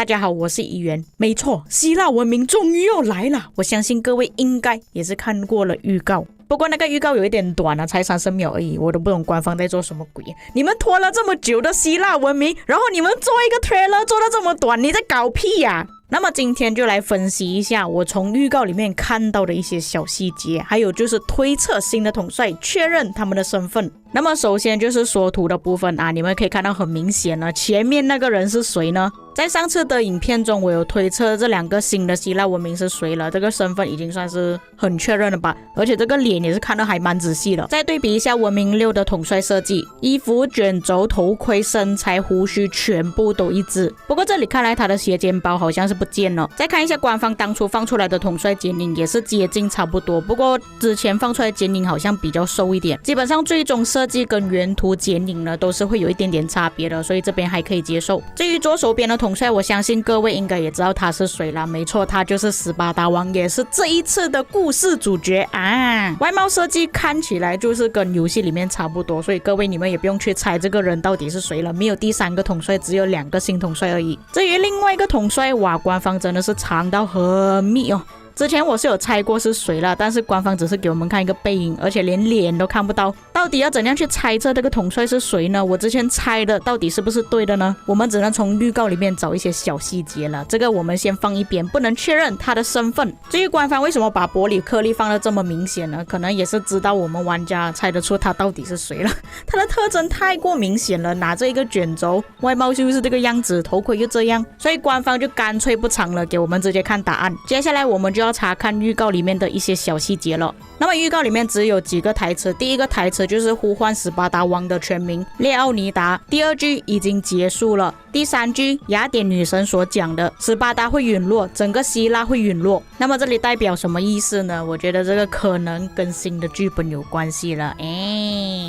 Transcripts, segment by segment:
大家好，我是怡园。没错，希腊文明终于要来了，我相信各位应该也是看过了预告。不过那个预告有一点短啊，才30秒而已，我都不懂官方在做什么鬼。你们拖了这么久的希腊文明，然后你们做一个 trailer 做到这么短，你在搞屁呀？那么今天就来分析一下我从预告里面看到的一些小细节，还有就是推测新的统帅，确认他们的身份。那么首先就是缩图的部分啊，你们可以看到很明显了，前面那个人是谁呢？在上次的影片中，我有推测这2个新的希腊文明是谁了，这个身份已经算是很确认了吧，而且这个脸也是看得还蛮仔细的。再对比一下文明6的统帅设计，衣服、卷轴、头盔、身材、胡须全部都一致，不过这里看来他的斜肩包好像是不见了。再看一下官方当初放出来的统帅剪影，也是接近差不多，不过之前放出来的剪影好像比较瘦一点，基本上最终设计跟原图剪影呢都是会有一点点差别的，所以这边还可以接受。至于左手边的统帅，我相信各位应该也知道他是谁啦，没错，他就是斯巴达王，也是这一次的故事主角啊。外貌设计看起来就是跟游戏里面差不多，所以各位你们也不用去猜这个人到底是谁了，没有第3个统帅，只有2个新统帅而已。至于另外一个统帅，哇，官方真的是藏到很密哦。之前我是有猜过是谁了，但是官方只是给我们看一个背影，而且连脸都看不到。到底要怎样去猜测这个统帅是谁呢？我之前猜的到底是不是对的呢？我们只能从预告里面找一些小细节了，这个我们先放一边，不能确认他的身份。至于官方为什么把玻璃颗粒放得这么明显呢？可能也是知道我们玩家猜得出他到底是谁了。他的特征太过明显了，拿着一个卷轴，外貌就是这个样子，头盔又这样，所以官方就干脆不藏了，给我们直接看答案。接下来我们就要查看预告里面的一些小细节了。那么预告里面只有几个台词，第一个台词就是呼唤斯巴达王的全名列奥尼达，第2句已经结束了，第3句雅典女神所讲的斯巴达会陨落，整个希腊会陨落。那么这里代表什么意思呢？我觉得这个可能跟新的剧本有关系了。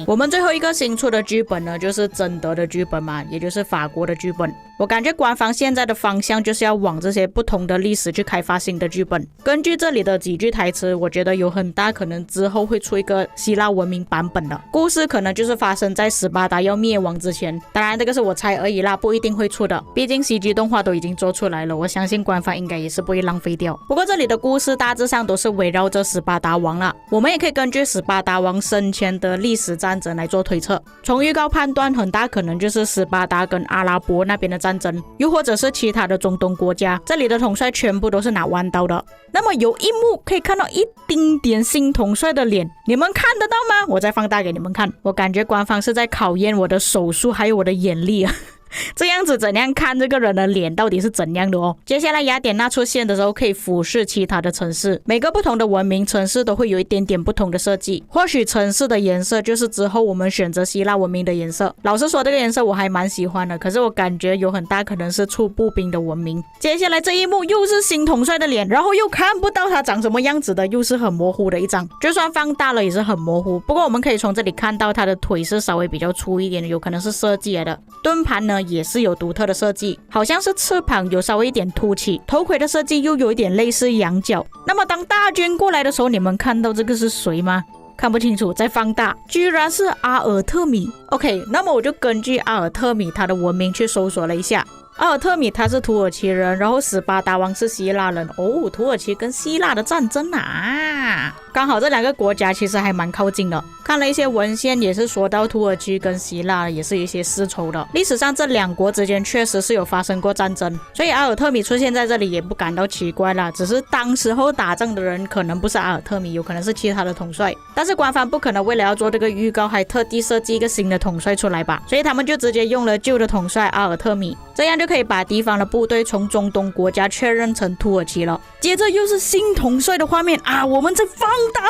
我们最后一个新出的剧本呢，就是贞德的剧本嘛，也就是法国的剧本。我感觉官方现在的方向就是要往这些不同的历史去开发新的剧本。根据这里的几句台词，我觉得有很大可能之后会出一个希腊文明版本的故事，可能就是发生在斯巴达要灭亡之前。当然这个是我猜而已啦，不一定会出的，毕竟 CG 动画都已经做出来了，我相信官方应该也是不会浪费掉。不过这里的故事大致上都是围绕着斯巴达王啦，我们也可以根据斯巴达王生前的历史战争来做推测。从预告判断，很大可能就是斯巴达跟阿拉伯那边的战争，又或者是其他的中东国家。这里的统帅全部都是拿弯刀的。那么有一幕可以看到一丁点新统帅的脸，你们看得到吗？我再放大给你们看。我感觉官方是在考验我的手速还有我的眼力啊。这样子怎样看这个人的脸到底是怎样的哦？接下来雅典娜出现的时候可以俯视其他的城市，每个不同的文明城市都会有一点点不同的设计，或许城市的颜色就是之后我们选择希腊文明的颜色。老实说这个颜色我还蛮喜欢的，可是我感觉有很大可能是出步兵的文明。接下来这一幕又是新统帅的脸，然后又看不到他长什么样子的，又是很模糊的一张，就算放大了也是很模糊。不过我们可以从这里看到他的腿是稍微比较粗一点的，有可能是设计来的。盾盘呢也是有独特的设计，好像是翅膀有稍微一点凸起，头盔的设计又有一点类似羊角。那么当大军过来的时候，你们看到这个是谁吗？看不清楚，再放大，居然是阿尔特米。 OK， 那么我就根据阿尔特米他的文明去搜索了一下。阿尔特米他是土耳其人，然后斯巴达王是希腊人哦，土耳其跟希腊的战争啊，刚好这2个国家其实还蛮靠近的。看了一些文献也是说到土耳其跟希腊也是有一些世仇的，历史上这2国之间确实是有发生过战争，所以阿尔特米出现在这里也不感到奇怪啦，只是当时候打仗的人可能不是阿尔特米，有可能是其他的统帅。但是官方不可能为了要做这个预告还特地设计一个新的统帅出来吧，所以他们就直接用了旧的统帅阿尔特米，这样就可以把敌方的部队从中东国家确认成土耳其了。接着又是新统帅的画面啊，我们再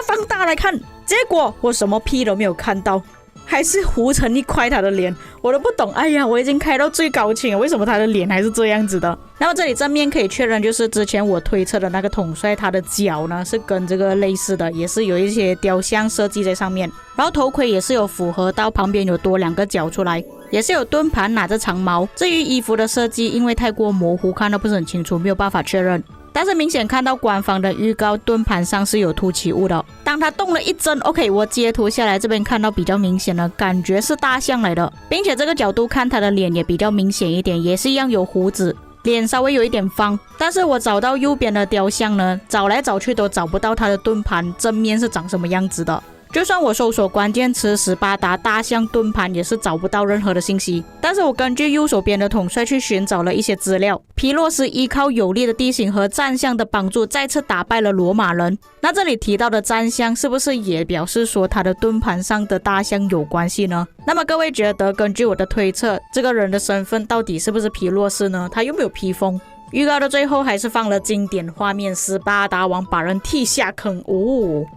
放大来看，结果我什么屁都没有看到，还是糊成一块他的脸，我都不懂。哎呀，我已经开到最高清了，为什么他的脸还是这样子的？那么这里正面可以确认，就是之前我推测的那个统帅，他的脚呢是跟这个类似的，也是有一些雕像设计在上面，然后头盔也是有符合到旁边有多2个角出来，也是有盾盘拿着长矛。至于衣服的设计，因为太过模糊，看得不是很清楚，没有办法确认。但是明显看到官方的预告盾盘上是有凸起物的，当它动了一帧 OK， 我截图下来，这边看到比较明显的感觉是大象来的，并且这个角度看它的脸也比较明显一点，也是一样有胡子。脸稍微有一点方，但是我找到右边的雕像呢，找来找去都找不到他的盾盘正面是长什么样子的。就算我搜索关键词斯巴达大象盾盘，也是找不到任何的信息。但是我根据右手边的统帅去寻找了一些资料，皮洛斯依靠有利的地形和战象的帮助，再次打败了罗马人。那这里提到的战象，是不是也表示说他的盾盘上的大象有关系呢？那么各位觉得，根据我的推测，这个人的身份到底是不是皮洛斯呢？他有没有披风？预告的最后还是放了经典画面，斯巴达王把人踢下坑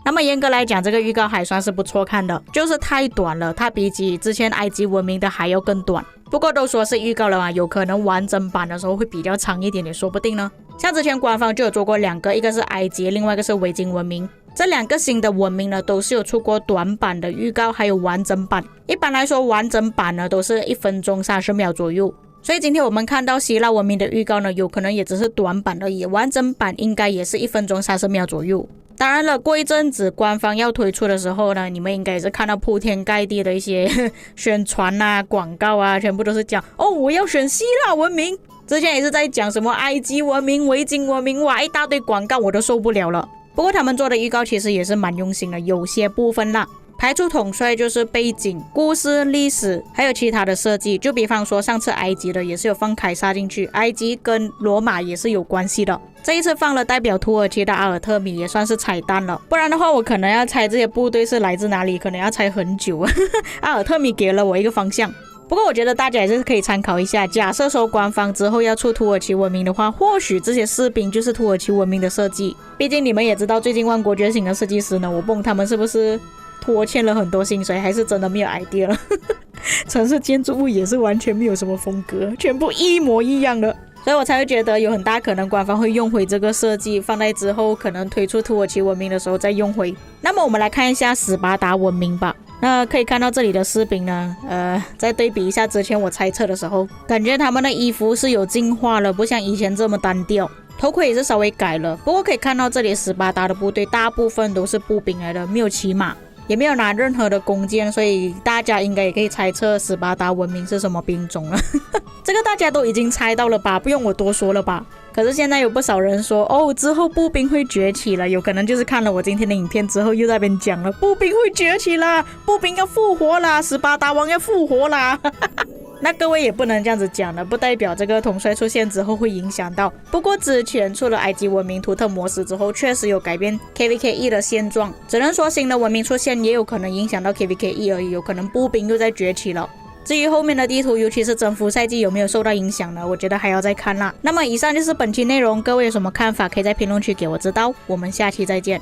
那么严格来讲，这个预告还算是不错看的，就是太短了，它比起之前埃及文明的还要更短。不过都说是预告了嘛，有可能完整版的时候会比较长一点，也说不定呢。像之前官方就有做过2个，一个是埃及，另外一个是维京文明。这2个新的文明呢，都是有出过短版的预告，还有完整版。一般来说，完整版呢都是1分钟30秒左右。所以今天我们看到希腊文明的预告呢，有可能也只是短版而已，完整版应该也是1分钟30秒左右。当然了，过一阵子官方要推出的时候呢，你们应该也是看到铺天盖地的一些宣传啊、广告啊，全部都是讲我要选希腊文明。之前也是在讲什么埃及文明、维京文明，哇，一大堆广告我都受不了了。不过他们做的预告其实也是蛮用心的，有些部分啦。排除统帅就是背景、故事、历史，还有其他的设计。就比方说上次埃及的也是有放凯撒进去，埃及跟罗马也是有关系的。这一次放了代表土耳其的阿尔特米，也算是彩蛋了。不然的话，我可能要猜这些部队是来自哪里，可能要猜很久。阿尔特米给了我一个方向。不过我觉得大家也是可以参考一下，假设说官方之后要出土耳其文明的话，或许这些士兵就是土耳其文明的设计。毕竟你们也知道，最近万国觉醒的设计师呢，我不懂他们是不是拖欠了很多薪水，还是真的没有 idea 了。城市建筑物也是完全没有什么风格，全部一模一样的，所以我才会觉得有很大可能官方会用回这个设计，放在之后可能推出土耳其文明的时候再用回。那么我们来看一下斯巴达文明吧。那可以看到这里的士兵呢，再对比一下之前我猜测的时候，感觉他们的衣服是有进化了，不像以前这么单调。头盔也是稍微改了，不过可以看到这里斯巴达的部队大部分都是步兵来的，没有骑马，也没有拿任何的弓箭，所以大家应该也可以猜测斯巴达文明是什么兵种了。这个大家都已经猜到了吧，不用我多说了吧。可是现在有不少人说之后步兵会崛起了，有可能就是看了我今天的影片之后又在那边讲了，步兵会崛起啦，步兵要复活啦，斯巴达王要复活啦。那各位也不能这样子讲了，不代表这个统帅出现之后会影响到。不过之前出了埃及文明图特摩斯之后，确实有改变 KVKE 的现状，只能说新的文明出现也有可能影响到 KVKE 而已，有可能步兵又在崛起了。至于后面的地图，尤其是征服赛季有没有受到影响呢？我觉得还要再看啦。那么以上就是本期内容，各位有什么看法可以在评论区给我知道，我们下期再见。